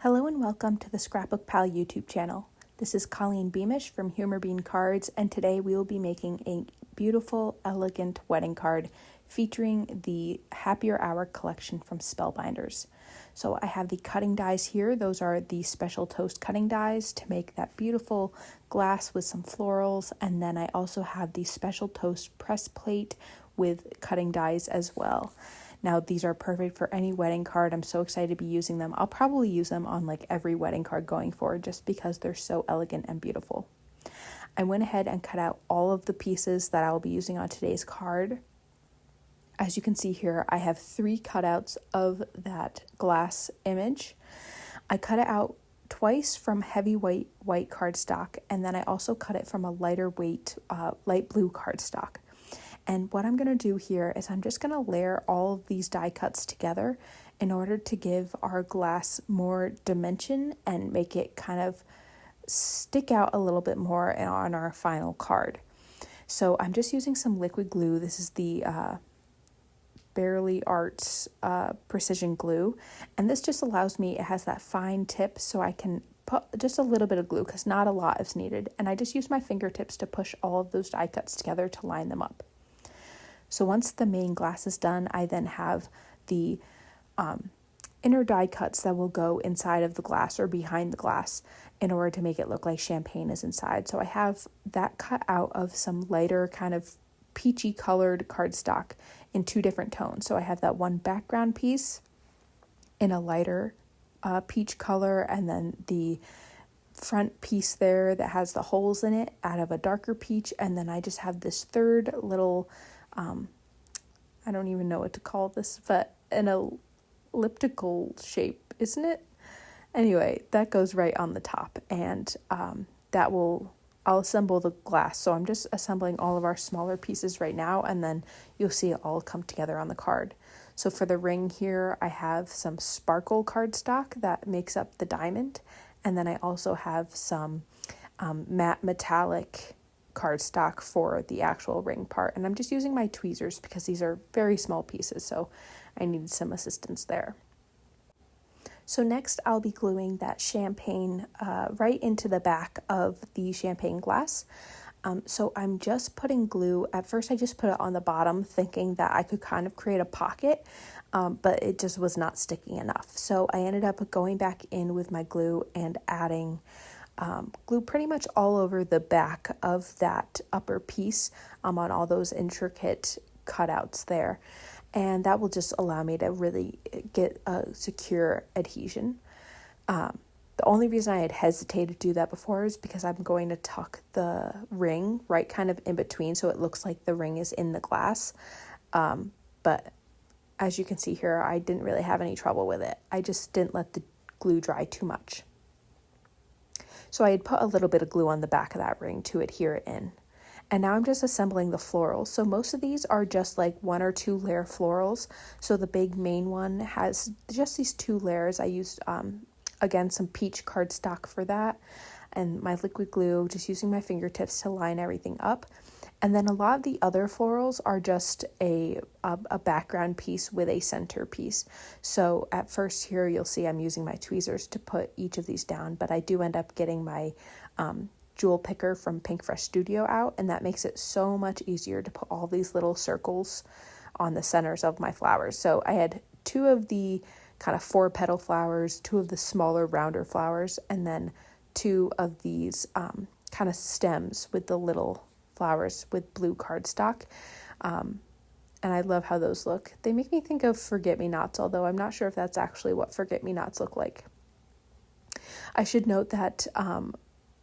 Hello and welcome to the ScrapbookPal YouTube channel. This is Colleen Beamish from Humor Bean Cards, and today we will be making a beautiful, elegant wedding card featuring the Happier Hour collection from Spellbinders. So I have the cutting dies here. Those are the special toast cutting dies to make that beautiful glass with some florals, and then I also have the special toast press plate with cutting dies as well. Now, these are perfect for any wedding card. I'm so excited to be using them. I'll probably use them on like every wedding card going forward just because they're so elegant and beautiful. I went ahead and cut out all of the pieces that I will be using on today's card. As you can see here, I have 3 cutouts of that glass image. I cut it out twice from heavy white cardstock, and then I also cut it from a lighter weight light blue cardstock. And what I'm going to do here is I'm just going to layer all of these die cuts together in order to give our glass more dimension and make it kind of stick out a little bit more on our final card. So I'm just using some liquid glue. This is the Barely Arts precision glue, and this just allows me, it has that fine tip so I can put just a little bit of glue because not a lot is needed, and I just use my fingertips to push all of those die cuts together to line them up. So once the main glass is done, I then have the inner die cuts that will go inside of the glass or behind the glass in order to make it look like champagne is inside. So I have that cut out of some lighter kind of peachy colored cardstock in 2 different tones. So I have that one background piece in a lighter peach color, and then the front piece there that has the holes in it out of a darker peach, and then I just have this third little I don't even know what to call this, but an elliptical shape, isn't it? Anyway, that goes right on the top, and I'll assemble the glass. So I'm just assembling all of our smaller pieces right now, and then you'll see it all come together on the card. So for the ring here, I have some sparkle cardstock that makes up the diamond, and then I also have some matte metallic cardstock for the actual ring part, and I'm just using my tweezers because these are very small pieces, so I needed some assistance there. So next I'll be gluing that champagne right into the back of the champagne glass. So I'm just putting glue. At first I just put it on the bottom thinking that I could kind of create a pocket, but it just was not sticking enough. So I ended up going back in with my glue and adding glue pretty much all over the back of that upper piece on all those intricate cutouts there. And that will just allow me to really get a secure adhesion. The only reason I had hesitated to do that before is because I'm going to tuck the ring right kind of in between so it looks like the ring is in the glass. But as you can see here, I didn't really have any trouble with it. I just didn't let the glue dry too much. So I had put a little bit of glue on the back of that ring to adhere it in. And now I'm just assembling the florals. So most of these are just like 1 or 2 layer florals. So the big main one has just these 2 layers. I used, again, some peach cardstock for that. And my liquid glue, just using my fingertips to line everything up. And then a lot of the other florals are just a background piece with a center piece. So at first here, you'll see I'm using my tweezers to put each of these down, but I do end up getting my jewel picker from Pinkfresh Studio out, and that makes it so much easier to put all these little circles on the centers of my flowers. So I had 2 of the kind of 4 petal flowers, 2 of the smaller rounder flowers, and then 2 of these kind of stems with the little flowers with blue cardstock. And I love how those look. They make me think of forget-me-nots, although I'm not sure if that's actually what forget-me-nots look like. I should note that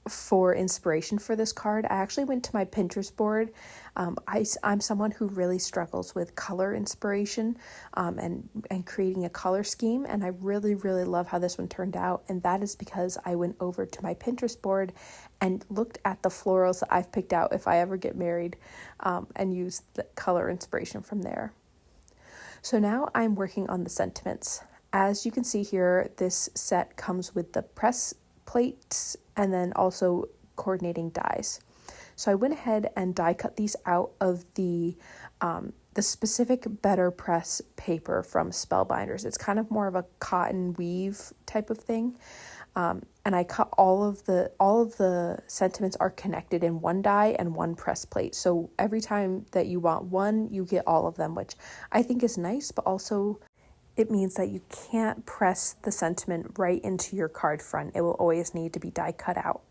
for inspiration for this card, I actually went to my Pinterest board. I'm someone who really struggles with color inspiration and creating a color scheme, and I really love how this one turned out, and that is because I went over to my Pinterest board and looked at the florals that I've picked out if I ever get married, and used the color inspiration from there. So now I'm working on the sentiments. As you can see here, this set comes with the press plates and then also coordinating dies. So I went ahead and die cut these out of the the specific BetterPress paper from Spellbinders. It's kind of more of a cotton weave type of thing. And I cut all of the sentiments are connected in one die and one press plate. So every time that you want one, you get all of them, which I think is nice, but also it means that you can't press the sentiment right into your card front. It will always need to be die cut out.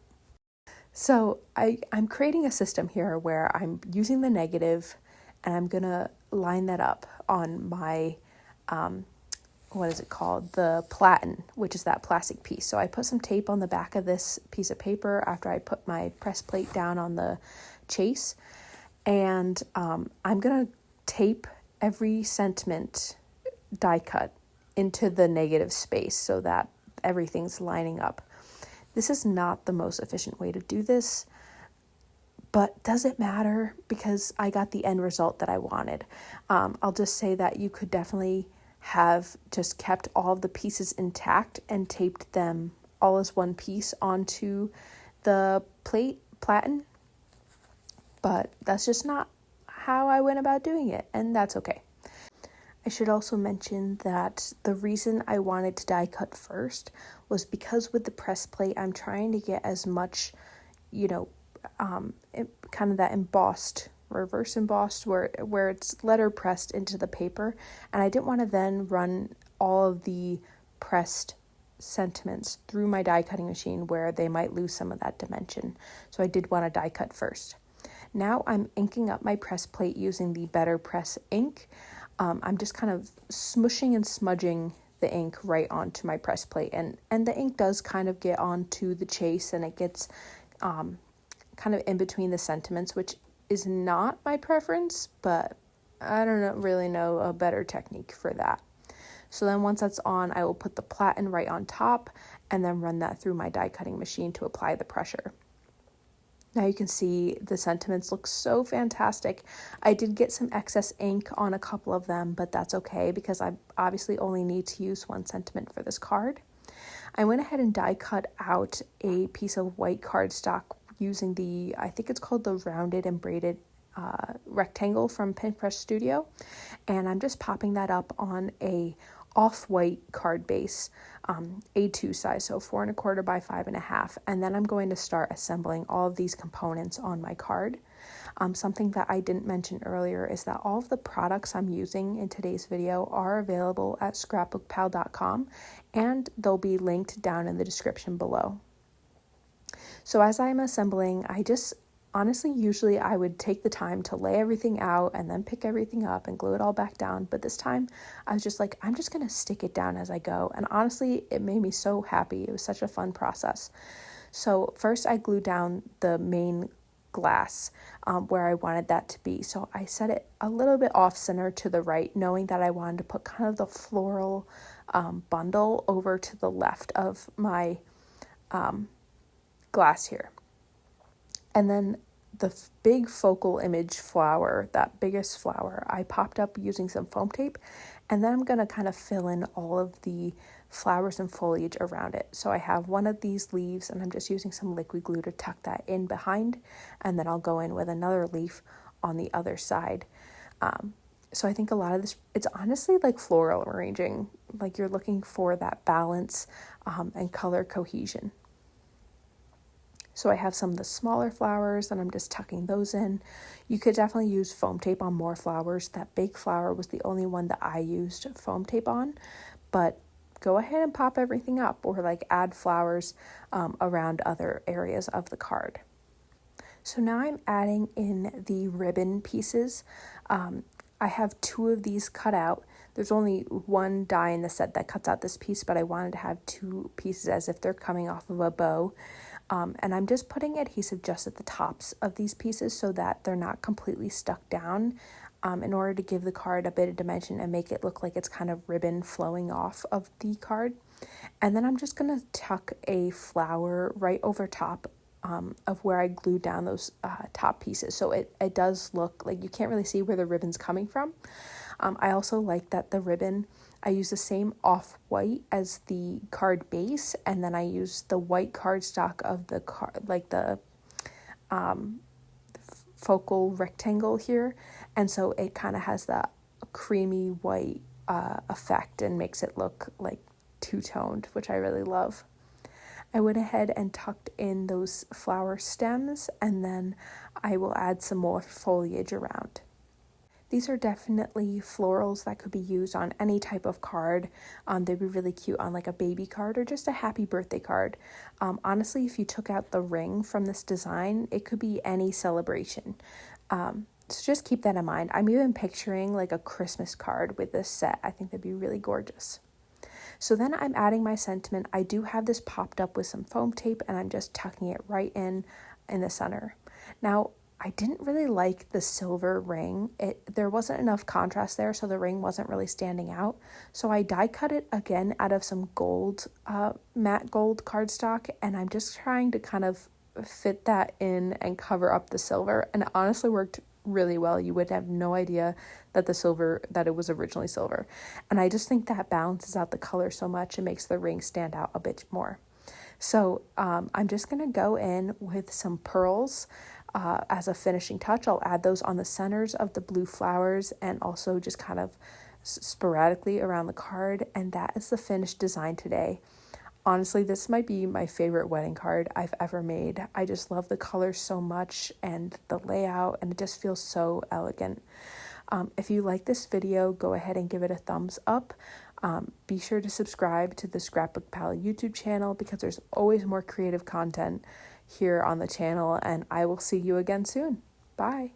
So I'm creating a system here where I'm using the negative and I'm going to line that up on my, what is it called? The platen, which is that plastic piece. So I put some tape on the back of this piece of paper after I put my press plate down on the chase. And I'm going to tape every sentiment die cut into the negative space so that everything's lining up. This is not the most efficient way to do this, but does it matter? Because I got the end result that I wanted. I'll just say that you could definitely have just kept all of the pieces intact and taped them all as one piece onto the platen, but that's just not how I went about doing it, and that's okay. I should also mention that the reason I wanted to die cut first was because with the press plate, I'm trying to get as much, kind of that embossed, reverse embossed, where it's letter pressed into the paper. And I didn't want to then run all of the pressed sentiments through my die cutting machine where they might lose some of that dimension. So I did want to die cut first. Now I'm inking up my press plate using the BetterPress ink. I'm just kind of smushing and smudging the ink right onto my press plate. And the ink does kind of get onto the chase and it gets kind of in between the sentiments, which is not my preference, but I don't really know a better technique for that. So then once that's on, I will put the platen right on top and then run that through my die cutting machine to apply the pressure. Now you can see the sentiments look so fantastic. I did get some excess ink on a couple of them, but that's okay because I obviously only need to use one sentiment for this card. I went ahead and die cut out a piece of white cardstock using I think it's called the rounded and braided rectangle from Pinkfresh Studio. And I'm just popping that up on a off-white card base, A2 size, so 4 1/4 by 5 1/2. And then I'm going to start assembling all of these components on my card. Something that I didn't mention earlier is that all of the products I'm using in today's video are available at ScrapbookPal.com, and they'll be linked down in the description below. So as I'm assembling, usually I would take the time to lay everything out and then pick everything up and glue it all back down. But this time I was just like, I'm just going to stick it down as I go. And honestly, it made me so happy. It was such a fun process. So first I glued down the main glass where I wanted that to be. So I set it a little bit off center to the right, knowing that I wanted to put kind of the floral bundle over to the left of my glass here. And then the big focal image flower, that biggest flower, I popped up using some foam tape, and then I'm going to kind of fill in all of the flowers and foliage around it. So I have one of these leaves, and I'm just using some liquid glue to tuck that in behind, and then I'll go in with another leaf on the other side. So I think a lot of this, it's honestly like floral arranging, like you're looking for that balance and color cohesion. So I have some of the smaller flowers and I'm just tucking those in. You could definitely use foam tape on more flowers. That big flower was the only one that I used foam tape on, but go ahead and pop everything up or like add flowers around other areas of the card. So now I'm adding in the ribbon pieces. I have 2 of these cut out. There's only one die in the set that cuts out this piece, but I wanted to have 2 pieces as if they're coming off of a bow. And I'm just putting adhesive just at the tops of these pieces so that they're not completely stuck down in order to give the card a bit of dimension and make it look like it's kind of ribbon flowing off of the card. And then I'm just going to tuck a flower right over top of where I glued down those top pieces. So it does look like you can't really see where the ribbon's coming from. I also like that the ribbon, I use the same off-white as the card base, and then I use the white cardstock of the card, like the focal rectangle here, and so it kind of has that creamy white effect and makes it look like two-toned, which I really love. I went ahead and tucked in those flower stems, and then I will add some more foliage around. These are definitely florals that could be used on any type of card. They'd be really cute on like a baby card or just a happy birthday card. Honestly, if you took out the ring from this design, it could be any celebration. So just keep that in mind. I'm even picturing like a Christmas card with this set. I think that'd be really gorgeous. So then I'm adding my sentiment. I do have this popped up with some foam tape, and I'm just tucking it right in the center. Now, I didn't really like the silver ring. There wasn't enough contrast there, so the ring wasn't really standing out. So I die cut it again out of some gold, matte gold cardstock, and I'm just trying to kind of fit that in and cover up the silver, and it honestly worked really well. You would have no idea that it was originally silver. And I just think that balances out the color so much and makes the ring stand out a bit more. So I'm just going to go in with some pearls as a finishing touch. I'll add those on the centers of the blue flowers and also just kind of sporadically around the card. And that is the finished design today. Honestly, this might be my favorite wedding card I've ever made. I just love the colors so much and the layout, and it just feels so elegant. If you like this video, go ahead and give it a thumbs up. Be sure to subscribe to the ScrapbookPal YouTube channel because there's always more creative content here on the channel, and I will see you again soon. Bye.